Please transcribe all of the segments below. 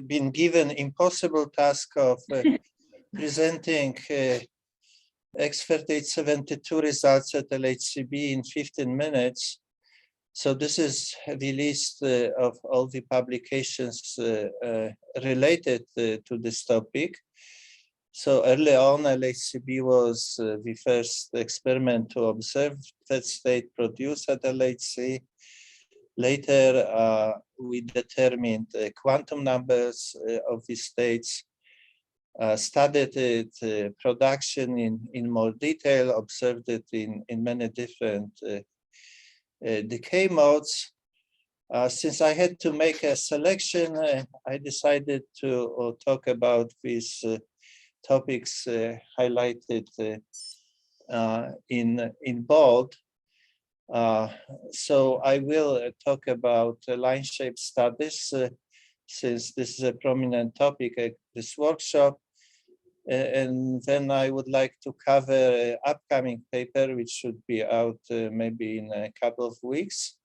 been given impossible task of presenting X3872 results at LHCb in 15 minutes. So this is the list of all the publications related to this topic. So early on, LHCb was the first experiment to observe that state produced at LHC. Later, we determined quantum numbers of these states, studied it, production in more detail, observed it in many different decay modes. Since I had to make a selection, I decided to talk about these topics highlighted in bold. So I will talk about line shape studies, since this is a prominent topic at this workshop. And then I would like to cover an upcoming paper, which should be out maybe in a couple of weeks.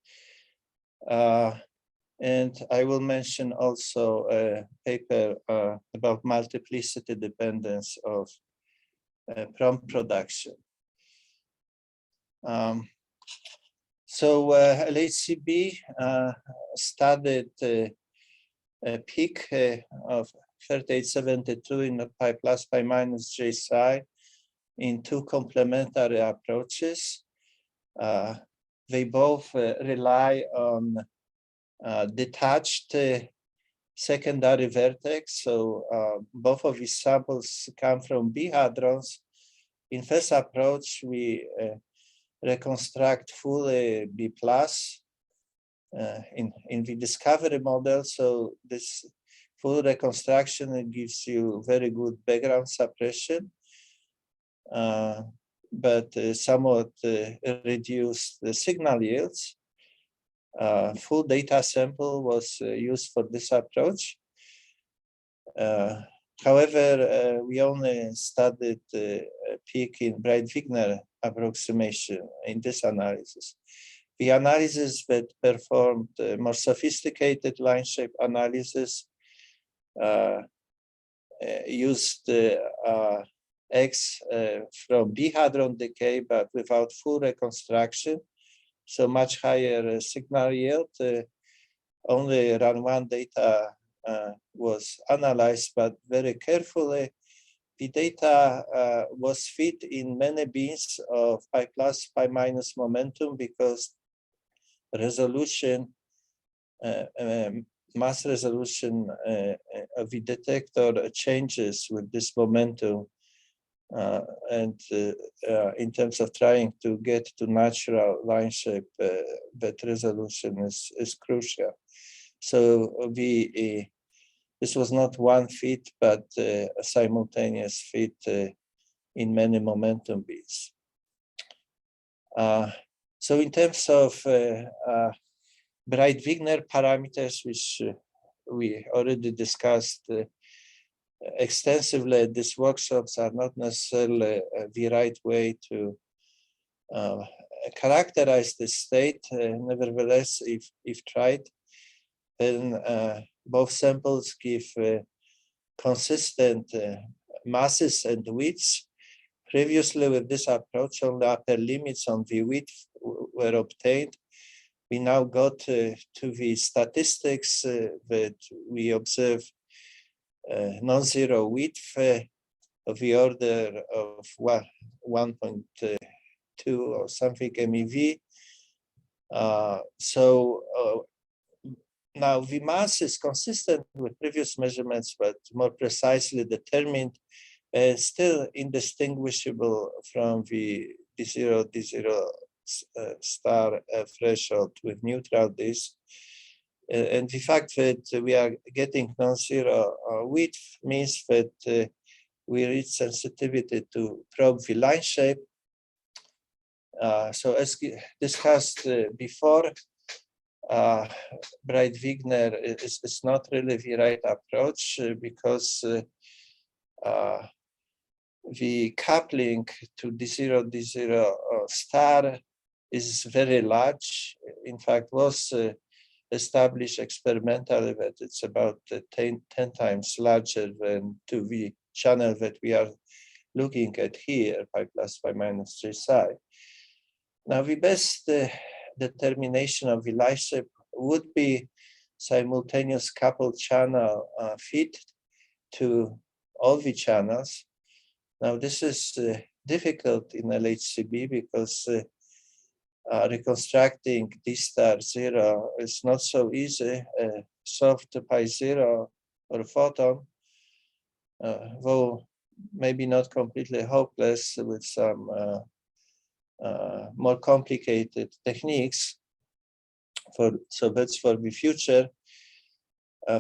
And I will mention also a paper about multiplicity dependence of prompt production. So LHCb studied a peak of 3872 in the pi plus pi minus j psi in two complementary approaches. They both rely on detached secondary vertex. So both of these samples come from B hadrons. In first approach, we reconstruct full B plus in the discovery model. So this full reconstruction gives you very good background suppression, but somewhat reduced the signal yields. Full data sample was used for this approach. However, we only studied a peak in Breit-Wigner approximation in this analysis. The analysis that performed more sophisticated line shape analysis used X from B hadron decay, but without full reconstruction. So much higher signal yield. Only run one data was analyzed, but very carefully. The data was fit in many bins of pi plus, pi minus momentum, because resolution, mass resolution of the detector changes with this momentum. And in terms of trying to get to natural line shape, that resolution is crucial. So this was not one fit, but a simultaneous fit in many momentum bits. So in terms of Breit-Wigner parameters, which we already discussed extensively at these workshops, are not necessarily the right way to characterize the state. Nevertheless, if tried, then both samples give consistent masses and widths. Previously, with this approach, only upper limits on the width were obtained. We now got to the statistics that we observe non-zero width of the order of 1.2 or something MeV. Now the mass is consistent with previous measurements, but more precisely determined, still indistinguishable from the D0 star threshold with neutral disk. And the fact that we are getting non-zero width means that we reach sensitivity to probe the line shape. So as discussed before, Breit-Wigner is not really the right approach because the coupling to D0 star is very large. In fact, was established experimentally that it's about 10 times larger than 2V channel that we are looking at here, pi plus pi minus j psi. Now, the best determination of the LHCb would be simultaneous coupled channel fit to all the channels. Now, this is difficult in LHCb because reconstructing D star 0 is not so easy. Soft pi 0 or photon, though maybe not completely hopeless with some more complicated techniques. So that's for the future.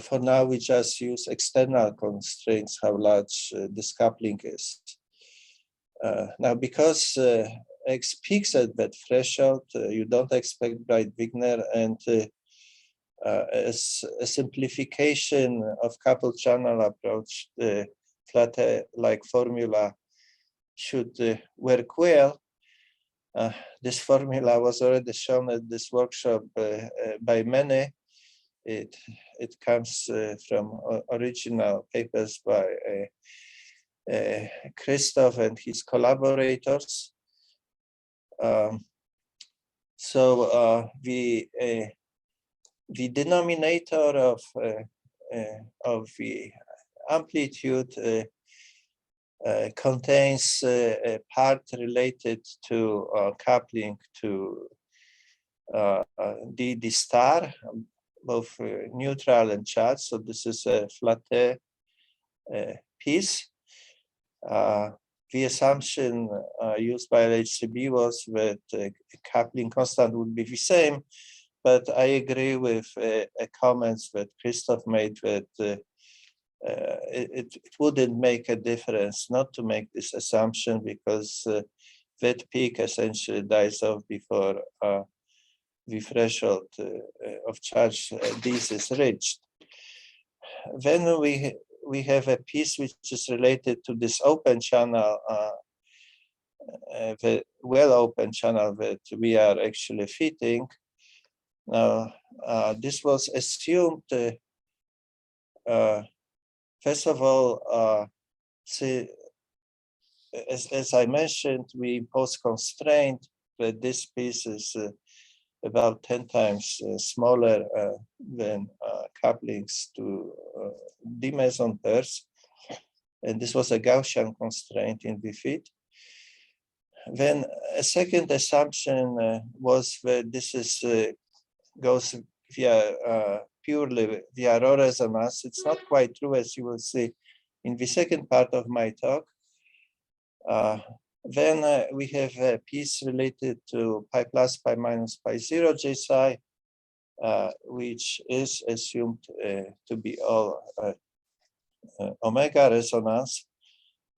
For now, we just use external constraints, how large this coupling is. Now, because X peaks at that threshold, you don't expect Bright-Wigner, and as a simplification of coupled channel approach, the flat-like formula should work well. This formula was already shown at this workshop by many. It comes from original papers by Christoph and his collaborators. The denominator of the amplitude contains a part related to coupling to D star, both neutral and charged. So this is a flat piece. The assumption used by LHCb was that coupling constant would be the same, but I agree with comments that Christoph made that it wouldn't make a difference not to make this assumption, because that peak essentially dies off before the threshold of charge D's is reached. Then we have a piece which is related to this open channel, the well-open channel that we are actually fitting. Now, this was assumed, first of all, as I mentioned, we impose constraint that this piece is about 10 times smaller than couplings to D meson pairs. And this was a Gaussian constraint in the fit. Then a second assumption was that this is goes via purely via row resonance. It's not quite true, as you will see in the second part of my talk. Then we have a piece related to pi plus pi minus pi 0 j psi, which is assumed to be all omega resonance.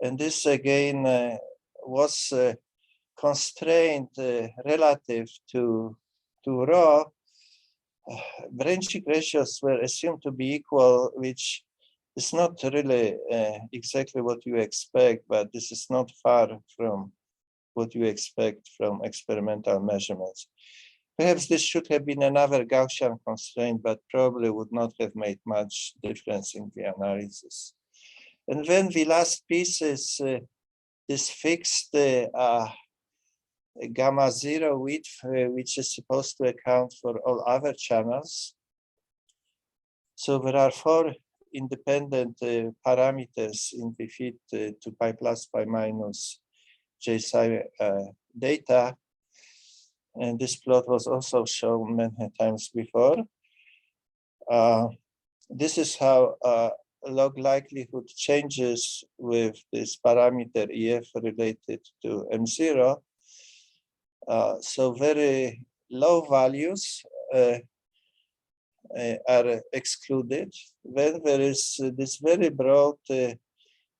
And this again was constrained relative to rho. Branching ratios were assumed to be equal, which is not really exactly what you expect, but this is not far from what you expect from experimental measurements. Perhaps this should have been another Gaussian constraint, but probably would not have made much difference in the analysis. And then the last piece is this fixed gamma 0 width, which is supposed to account for all other channels. So there are 4 independent parameters in the fit to pi plus pi minus j psi data. And this plot was also shown many times before. This is how log likelihood changes with this parameter EF related to M0. So very low values are excluded. Then there is this very broad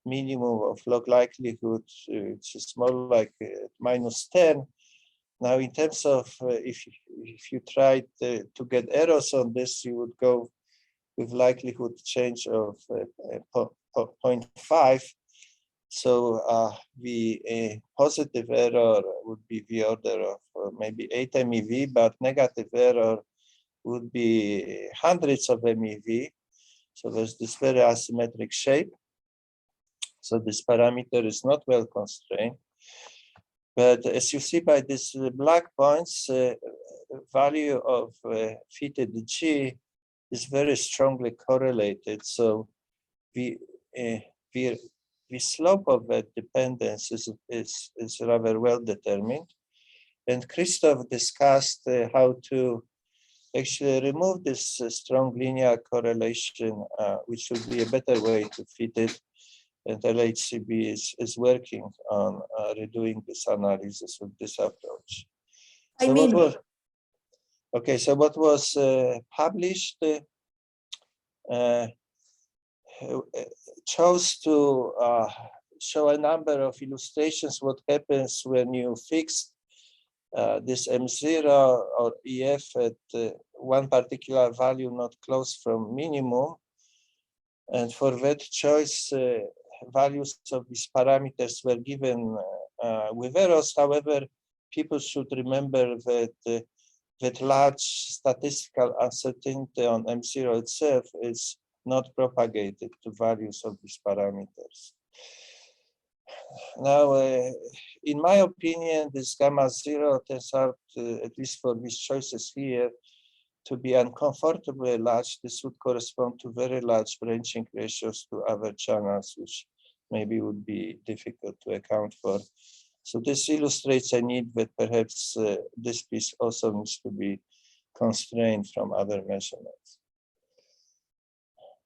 minimum of log likelihood, which is more like -10. Now, in terms of if you tried to get errors on this, you would go with likelihood change of 0.5. So the positive error would be the order of maybe 8 MeV, but negative error would be hundreds of MeV. So there's this very asymmetric shape. So this parameter is not well constrained. But as you see by these black points, value of fitted G is very strongly correlated. So the slope of that dependence is rather well determined. And Christoph discussed how to actually remove this strong linear correlation, which would be a better way to fit it. And LHCb is working on redoing this analysis with this approach. So what was published chose to show a number of illustrations what happens when you fix this M0 or EF at one particular value not close from minimum. And for that choice, values of these parameters were given with errors. However, people should remember that that large statistical uncertainty on M0 itself is not propagated to values of these parameters. Now, in my opinion, this gamma 0 turns out, at least for these choices here, to be uncomfortably large. This would correspond to very large branching ratios to other channels, which maybe would be difficult to account for. So this illustrates a need that perhaps this piece also needs to be constrained from other measurements.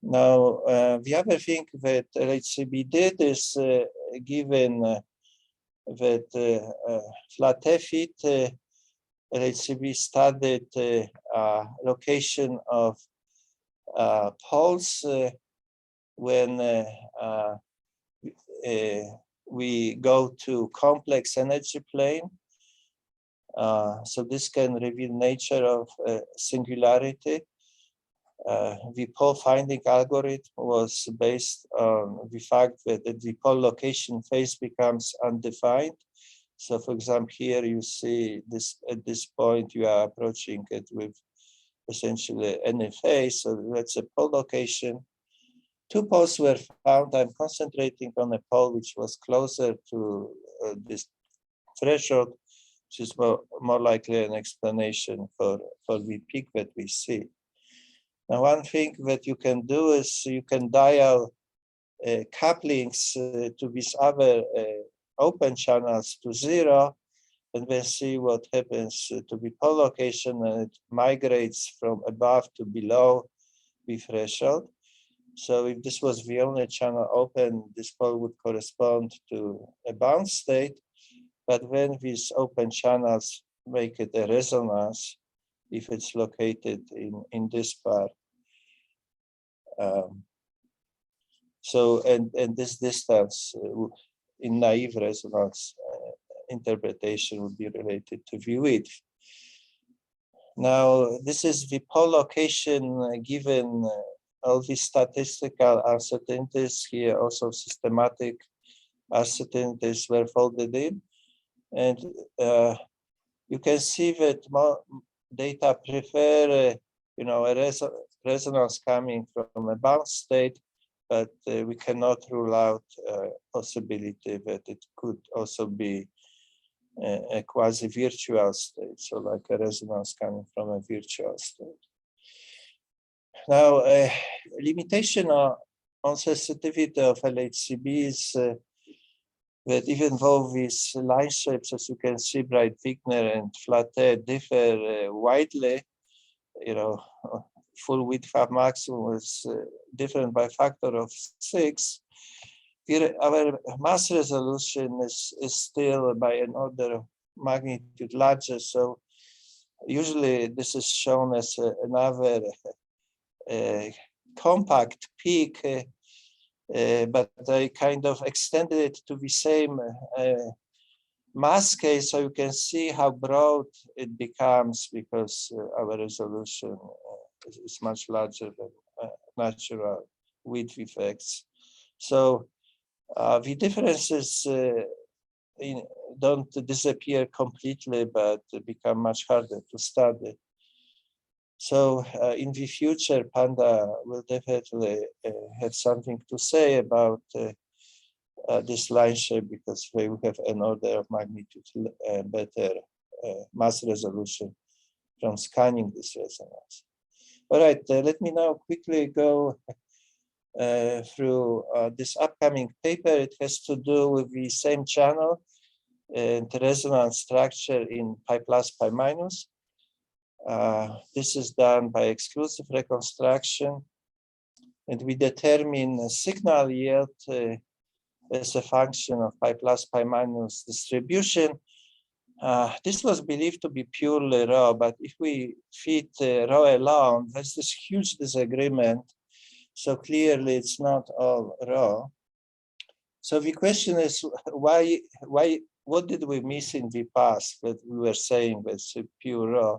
Now, the other thing that LHCb did is given that flat fit, LHCb studied location of poles when we go to complex energy plane. So this can reveal nature of singularity. The pole finding algorithm was based on the fact that the pole location phase becomes undefined. So for example, here you see this at this point you are approaching it with essentially any phase. So that's a pole location. Two poles were found. I'm concentrating on a pole which was closer to this threshold, which is more likely an explanation for the peak that we see. Now, one thing that you can do is you can dial couplings to these other open channels to 0, and then see what happens to the pole location, and it migrates from above to below the threshold. So if this was the only channel open, this pole would correspond to a bound state. But when these open channels make it a resonance, if it's located in this part. And this distance in naive resonance interpretation would be related to the width. Now, this is the pole location given all these statistical uncertainties here, also systematic uncertainties were folded in. And you can see that more data prefer, a resonance coming from a bound state, but we cannot rule out possibility that it could also be a quasi-virtual state, so like a resonance coming from a virtual state. Now, limitation on sensitivity of LHCb is that even though these line shapes, as you can see, Bright-Wigner and Flatte differ widely, full width half maximum is different by a factor of 6. Here, our mass resolution is still by an order of magnitude larger. So usually this is shown as another compact peak, but I kind of extended it to the same mass case, so you can see how broad it becomes because our resolution is much larger than natural width effects. So the differences don't disappear completely, but become much harder to study. So in the future, Panda will definitely have something to say about this line shape, because they will have an order of magnitude better mass resolution from scanning this resonance. All right, let me now quickly go through this upcoming paper. It has to do with the same channel and resonance structure in pi plus, pi minus. This is done by exclusive reconstruction, and we determine a signal yield as a function of pi plus, pi minus distribution. This was believed to be purely raw, but if we feed raw alone, there's this huge disagreement. So clearly it's not all raw. So the question is, what did we miss in the past that we were saying was pure raw?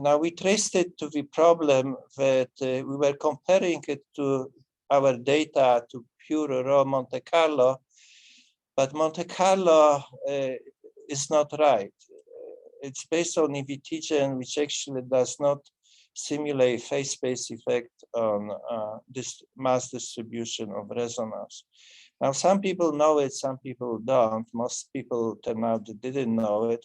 Now we traced it to the problem that we were comparing it to our data to pure raw Monte Carlo, but Monte Carlo is not right. It's based on EVTGen, which actually does not simulate phase space effect on this mass distribution of resonance. Now, some people know it, some people don't. Most people turn out they didn't know it.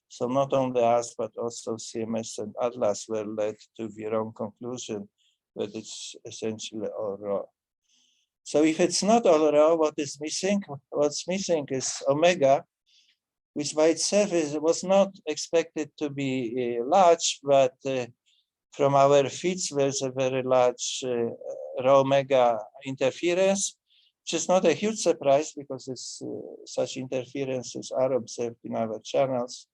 So not only us, but also CMS and Atlas were led to the wrong conclusion that it's essentially all raw. So if it's not all raw, what is missing? What's missing is omega, which by itself was not expected to be large, but from our feeds, there's a very large raw omega interference, which is not a huge surprise because such interferences are observed in our channels.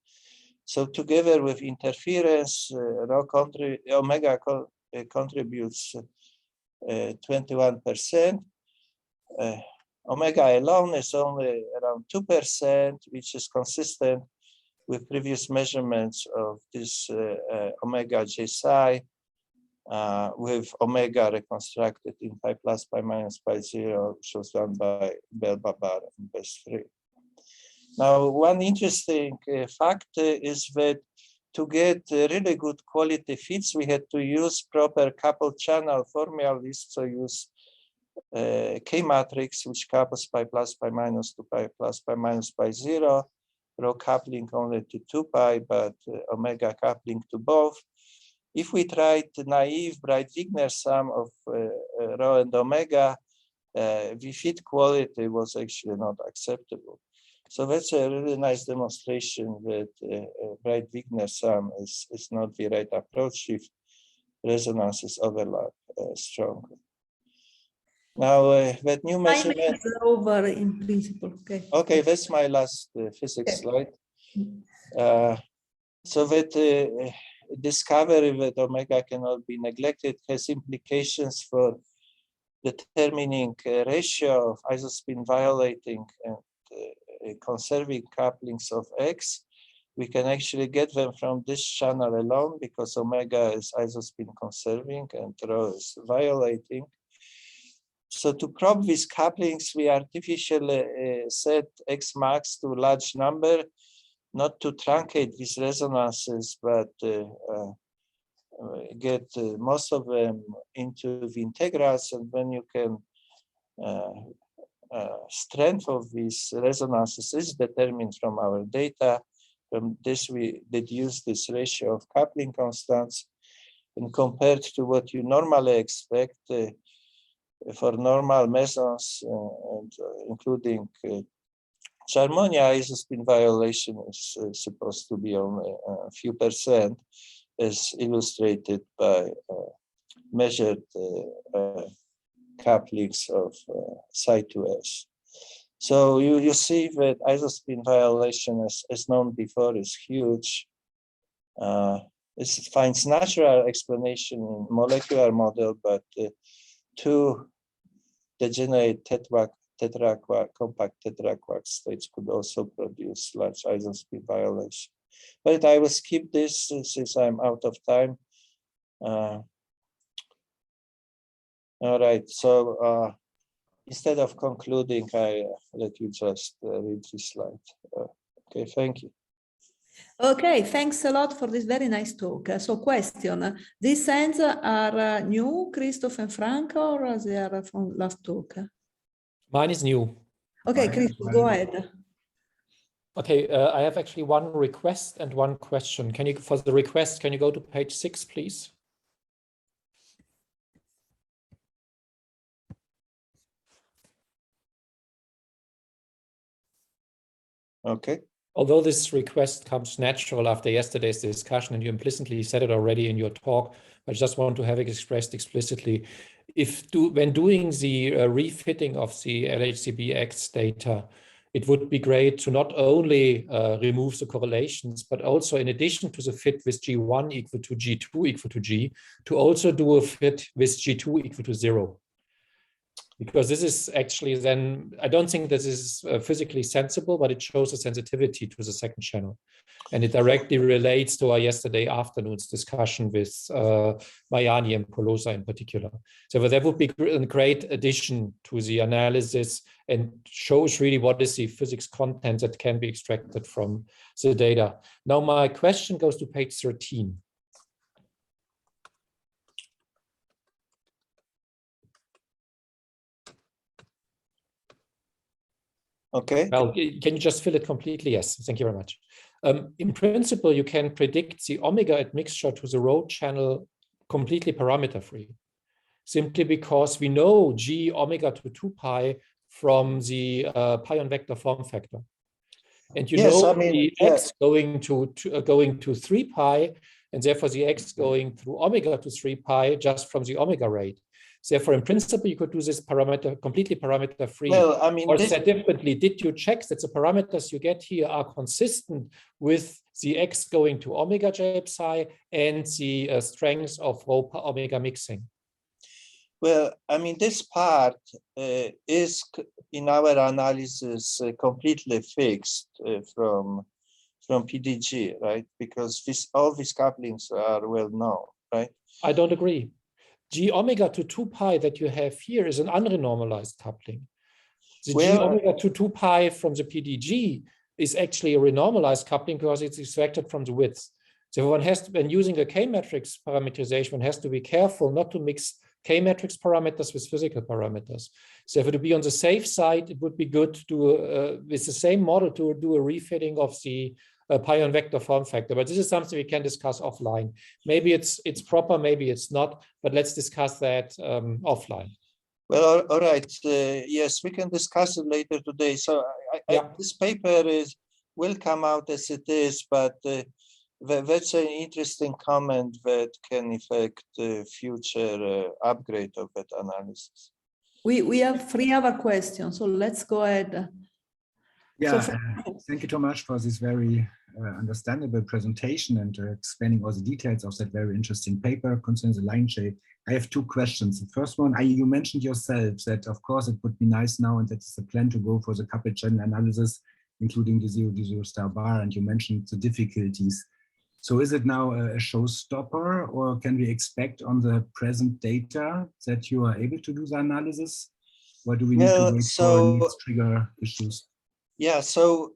So together with interference, omega contributes 21%. Omega alone is only around 2%, which is consistent with previous measurements of this omega J psi with omega reconstructed in pi plus, pi minus, pi 0, which was done by Bell-Babar and Best-3. Now, one interesting fact is that to get really good quality fits, we had to use proper coupled channel formalism, so use K matrix, which couples pi plus, pi minus to pi plus, pi minus, pi 0, rho coupling only to 2 pi, but omega coupling to both. If we tried naive Bright-Wigner sum of rho and omega, the fit quality was actually not acceptable. So that's a really nice demonstration that Bright-Wigner sum is not the right approach if resonances overlap strongly. Now, that new measurement. Time is over in principle. Okay. Okay, that's my last physics slide. So that discovery that omega cannot be neglected has implications for determining a ratio of isospin violating and conserving couplings of X. We can actually get them from this channel alone because omega is isospin conserving and rho is violating. So to probe these couplings, we artificially set X max to a large number, not to truncate these resonances, but get most of them into the integrals, and then you can strength of these resonances is determined from our data. From this, we deduce this ratio of coupling constants, and compared to what you normally expect for normal mesons, including Charmonia, isospin violation is supposed to be only a few percent, as illustrated by measured couplings of psi2s. So you see that isospin violation, as known before, is huge. It finds natural explanation in molecular model, but two degenerate compact tetraquark states could also produce large isospin violation. But I will skip this since I'm out of time. All right, so instead of concluding, I let you just read this slide. Okay, thank you. Okay, thanks a lot for this very nice talk. So question, these ends are new, Christoph and Frank, or they are from last talk? Mine is new. Okay, Christoph, go ahead. Okay, I have actually one request and one question. Can you, for the request, can you go to page 6, please? Okay. Although this request comes natural after yesterday's discussion, and you implicitly said it already in your talk, I just want to have it expressed explicitly. When doing the refitting of the LHCbX data, it would be great to not only remove the correlations, but also in addition to the fit with G1 equal to G2 equal to G, to also do a fit with G2 equal to 0. Because this is actually then, I don't think this is physically sensible, but it shows a sensitivity to the second channel. And it directly relates to our yesterday afternoon's discussion with Mariani and Polosa in particular. So that would be a great addition to the analysis and shows really what is the physics content that can be extracted from the data. Now my question goes to page 13. Okay. Well, can you just fill it completely? Yes, thank you very much. In principle, you can predict the omega admixture to the road channel completely parameter-free, simply because we know G omega to 2 pi from the pion vector form factor. And you Yes, know I mean, the x going to 3 pi, and therefore the x going through omega to 3 pi just from the omega rate. Therefore, in principle, you could do this completely parameter-free. well, I mean, Or said differently, did you check that the parameters you get here are consistent with the x going to omega j psi and the strength of rho omega mixing? well, I mean, this part is in our analysis completely fixed from PDG, right? Because all these couplings are well known, right? I don't agree. G omega to 2 pi that you have here is an unrenormalized coupling. The G omega to 2 pi from the PDG is actually a renormalized coupling because it's extracted from the width. So one has to, when using a K-matrix parameterization, one has to be careful not to mix K-matrix parameters with physical parameters. So if it would be on the safe side, it would be good to, with the same model, to do a refitting of the pion vector form factor. But this is something we can discuss offline. Maybe it's proper, maybe it's not, but let's discuss that offline. Well, all right. Yes, we can discuss it later today. So this paper will come out as it is, but that's an interesting comment that can affect future upgrade of that analysis. We have 3 other questions, so let's go ahead. Yeah, thank you, Tomasz, for this very understandable presentation and explaining all the details of that very interesting paper concerning the line shape. I have 2 questions. The first one, you mentioned yourself that, of course, it would be nice now, and that's the plan to go for the coupled channel analysis, including the 0 star bar, and you mentioned the difficulties. So is it now a showstopper, or can we expect on the present data that you are able to do the analysis? Or do we need to wait for next trigger issues? Yeah, so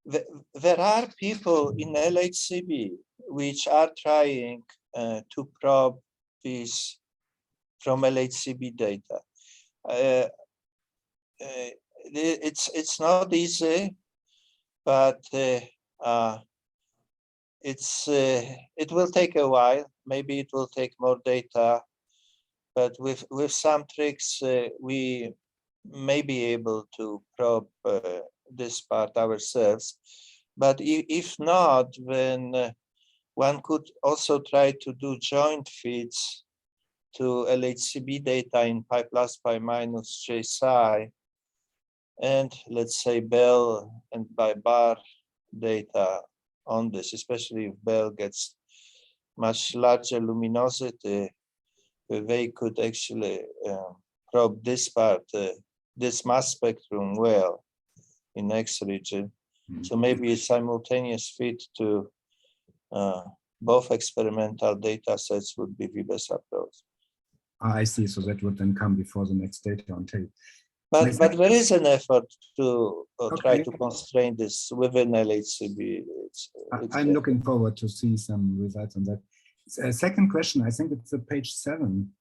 there are people in LHCb which are trying to probe this from LHCb data. It's not easy, but it will take a while. Maybe it will take more data, but with some tricks, we may be able to probe this part ourselves. But if not, then one could also try to do joint feeds to LHCb data in pi plus pi minus j psi, and let's say Bell and by bar data on this, especially if Bell gets much larger luminosity, they could actually probe this part, this mass spectrum well in X region. So maybe a simultaneous feed to both experimental data sets would be the best approach. I see, so that would then come before the next data on tape. But there is an effort to try Okay. to constrain this within LHCb. I'm looking forward to see some results on that. Second question, I think it's page 7,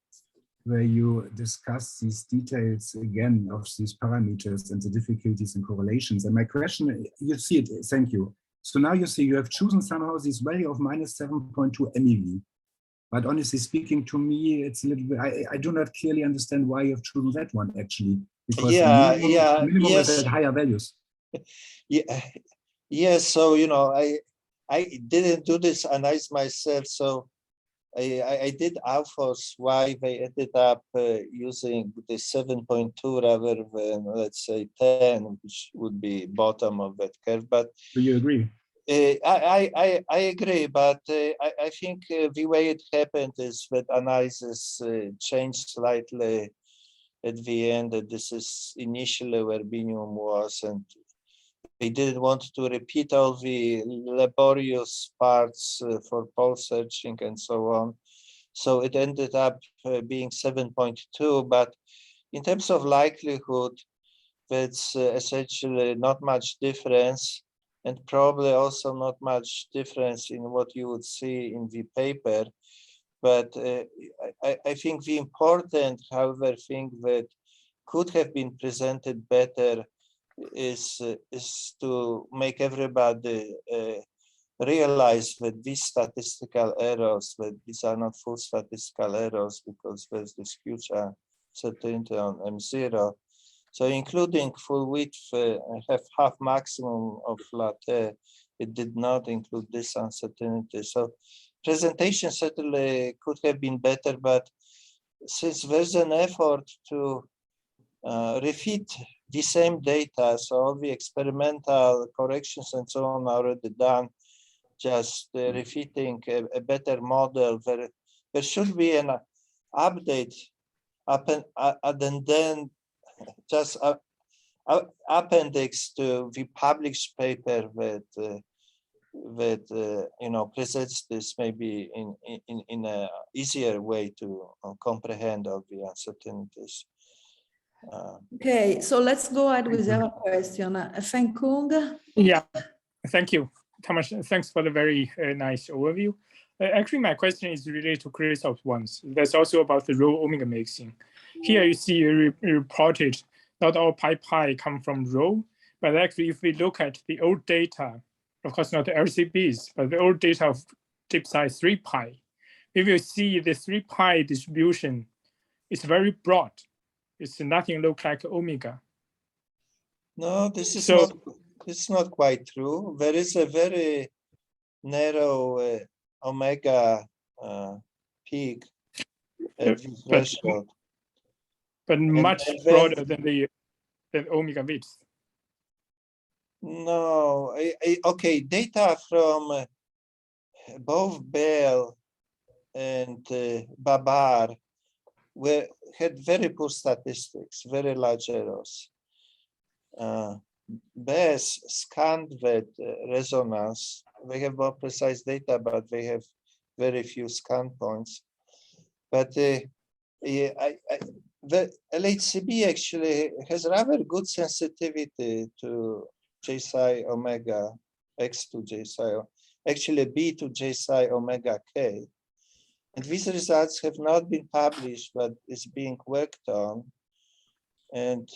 where you discuss these details again of these parameters and the difficulties and correlations. And my question, you see it, thank you. So now you see you have chosen somehow this value of -7.2 MeV. But honestly speaking, to me, it's a little bit, I do not clearly understand why you have chosen that one actually. Because the minimum is at higher values. Yes, so, you know, I didn't do this analysis myself, so I did ALPHOS why they ended up using the 7.2 rather than, let's say, 10, which would be bottom of that curve. But do you agree? I agree, but I think the way it happened is that analysis changed slightly at the end. That this is initially where Binium was, and they didn't want to repeat all the laborious parts for pole searching and so on. So it ended up being 7.2, but in terms of likelihood, that's essentially not much difference, and probably also not much difference in what you would see in the paper. But I think the important, however, thing that could have been presented better is to make everybody realize that these statistical errors, that these are not full statistical errors, because there's this huge uncertainty on M0. So including full width, have half maximum of latte, it did not include this uncertainty. So presentation certainly could have been better, but since there's an effort to refit the same data, so all the experimental corrections and so on are already done, just refitting a better model, there should be an update and then just appendix to the published paper that you know, presents this maybe in a easier way to comprehend all the uncertainties. Okay, so let's go ahead with our question. Feng Kung. Yeah, thank you, Tomasz. Thanks for the very nice overview. Actually, my question is related to Christoph's ones. That's also about the rho omega mixing. Here you see you reported not all pi come from rho, but actually if we look at the old data, of course not the LCBs, but the old data of tip size 3 pi, we will see the 3 pi distribution is very broad. It's nothing look like omega. No, this is So, it's not quite true. There is a very narrow omega peak at the threshold. But much broader than the omega width. No, okay, data from both Bell and Babar had very poor statistics, very large errors. Bess scanned that resonance. They have more precise data, but they have very few scan points. But the LHCb actually has rather good sensitivity to J psi omega X to J psi, actually B to J psi omega K. And these results have not been published, but is being worked on. And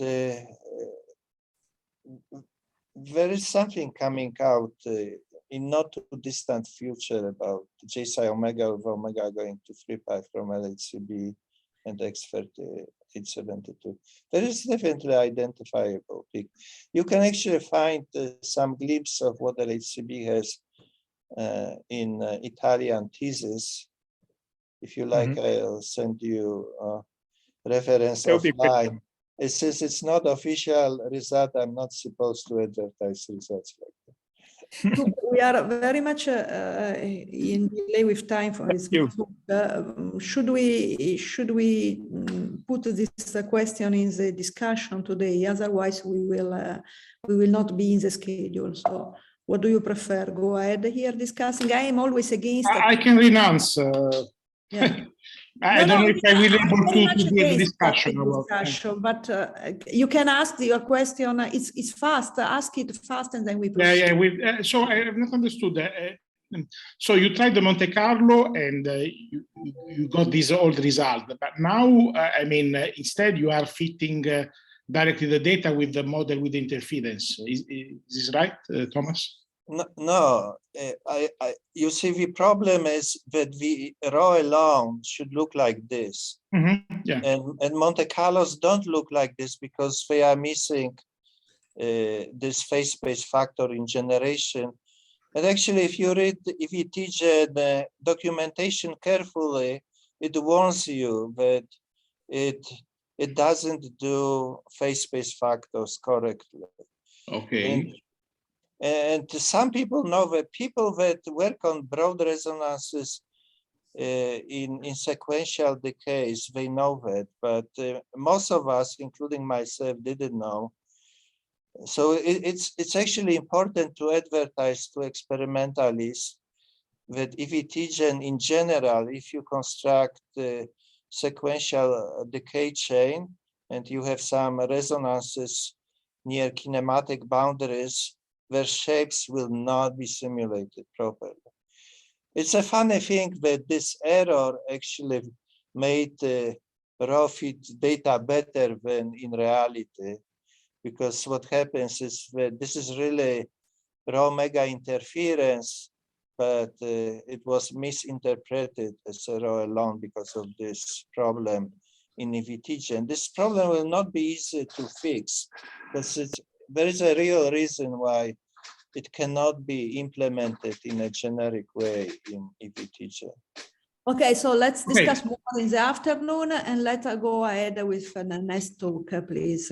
there is something coming out in not too distant future about J psi omega with omega going to 3 pi from LHCb and X3872. There is definitely identifiable peak. You can actually find some glimpse of what LHCb has in Italian thesis. If you like, I'll send you a reference offline. It says it's not official result. I'm not supposed to advertise results like that. We are very much in delay with time for this. Should we put this question in the discussion today? Otherwise, we will not be in the schedule. So, what do you prefer? Go ahead here discussing. I am always against. I can renounce. Yeah. I don't know if I will be able very to much do the against discussion. the discussion, but you can ask your question. It's fast. Ask it fast, and then we proceed. So I have not understood. So you tried the Monte Carlo, and you got this old result. But now, I mean, instead you are fitting directly the data with the model with interference. Is this right, Thomas? No, you see, the problem is that the raw alone should look like this. Mm-hmm. Yeah. And Monte Carlos don't look like this because they are missing this phase space factor in generation. And actually, if you teach the documentation carefully, it warns you that it doesn't do phase space factors correctly. Okay. And some people know that people that work on broad resonances in sequential decays, they know that, but most of us, including myself, didn't know. So it's actually important to advertise to experimentalists that EVT-gen in general, if you construct a sequential decay chain and you have some resonances near kinematic boundaries, their shapes will not be simulated properly. It's a funny thing that this error actually made raw fit data better than in reality, because what happens is that this is really raw mega interference, but it was misinterpreted as a raw alone because of this problem in EVT-gen. This problem will not be easy to fix, because there is a real reason why it cannot be implemented in a generic way in EVT-gen. Okay, so let's discuss more in the afternoon, and let's go ahead with the next talk, please.